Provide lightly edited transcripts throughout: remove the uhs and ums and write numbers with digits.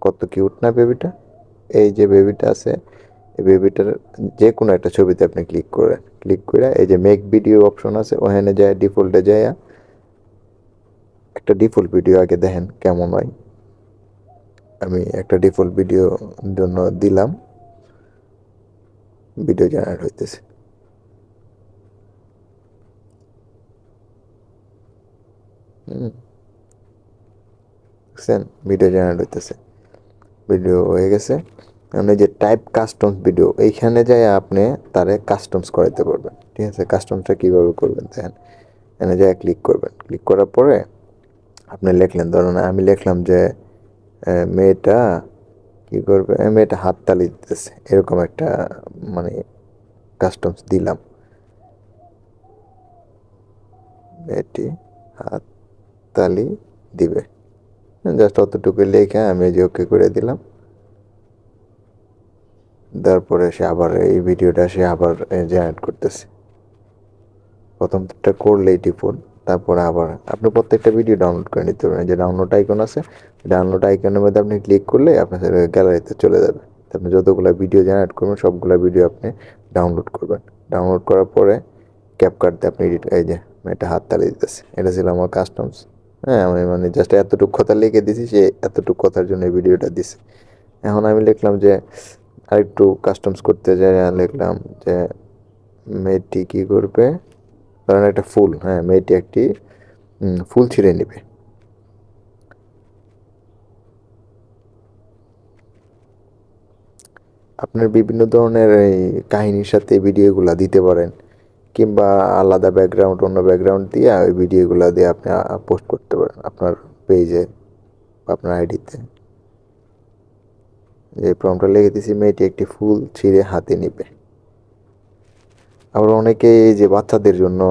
কত কিউট না বেবিটা। এই যে বেবিটা আছে, এই বেবিটার যে কোনো একটা ছবিতে আপনি ক্লিক করেন, ক্লিক করে এই যে মেক ভিডিও অপশন আছে, ওখানে যায় ডিফল্টে যায় একটা ডিফল্ট ভিডিও আগে দেখেন কেমন হয়। আমি একটা ডিফল্ট ভিডিও জন্য দিলাম, ভিডিও জেনারেট হইতেছে। হুম, দেখছেন ভিডিও জেনারেট হইতেছে, ভিডিও হয়ে গেছে। আপনি যে টাইপ কাস্টমস ভিডিও, এইখানে যাই আপনি তারে কাস্টমস করাইতে পারবেন। ঠিক আছে, কাস্টমসটা কীভাবে করবেন দেখেন, এখানে যাই ক্লিক করবেন, ক্লিক করার পরে আপনি লিখলেন, ধরুন আমি লিখলাম যে মেয়েটা কী করবে, মেয়েটা হাততালি দিতেছে, এরকম একটা মানে কাস্টমস দিলাম, মেয়েটি হাততালি দিবে, জাস্ট অতটুকু লেখা আমি যে ওকে করে দিলাম। তারপরে সে আবার এই ভিডিওটা সে আবার জেনারেট করতেছে। প্রথমটা করলেই টিপুন, তারপরে আবার আপনি প্রত্যেকটা ভিডিও ডাউনলোড করে নিতে পারবেন। যে ডাউনলোড আইকন আছে, ডাউনলোড আইকনের মধ্যে আপনি ক্লিক করলে আপনার গ্যালারিতে চলে যাবে। আপনি যতগুলো ভিডিও জেনারেট করবেন সবগুলো ভিডিও আপনি ডাউনলোড করবেন। ডাউনলোড করার পরে ক্যাপকাট দিয়ে আপনি এডিট, এই যে এটা হাততালি দিতেছে, এটা ছিল আমার কাস্টমস। হ্যাঁ, আমি মানে জাস্ট এতটুকু কথা লিখে দিছি, সে এতটুকু কথার জন্য এই ভিডিওটা দিছে। এখন আমি লিখলাম যে আরেকটু কাস্টমস করতে যাই, লিখলাম যে মেয়েটি কী করবে, ধরেন একটা ফুল, হ্যাঁ মেয়েটি একটি ফুল ছিঁড়ে নেবে। আপনার বিভিন্ন ধরনের এই কাহিনীর সাথে ভিডিওগুলা দিতে পারেন, কিংবা আলাদা ব্যাকগ্রাউন্ড, অন্য ব্যাকগ্রাউন্ড দিয়ে ওই ভিডিওগুলো দিয়ে আপনি পোস্ট করতে পারেন আপনার পেজে, আপনার আইডিতে। যে প্রম্পটটা লিখে দিছি, মেয়েটি একটি ফুল ছিঁড়ে হাতে নেবে। আবার অনেকে এই যে বাচ্চাদের জন্য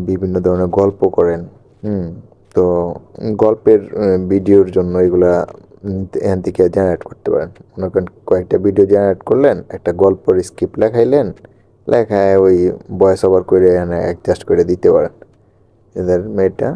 বিভিন্ন ধরনের গল্প করেন, হুম, তো গল্পের ভিডিওর জন্য এগুলা এখান থেকে জেনারেট করতে পারেন। মনে করেন কয়েকটা ভিডিও জেনারেট করলেন, একটা গল্পের স্ক্রিপ্ট লেখাইলেন, লেখায় ওই ভয়েস ওভার করে এখানে অ্যাডজাস্ট করে দিতে পারেন। এদের মেয়েটা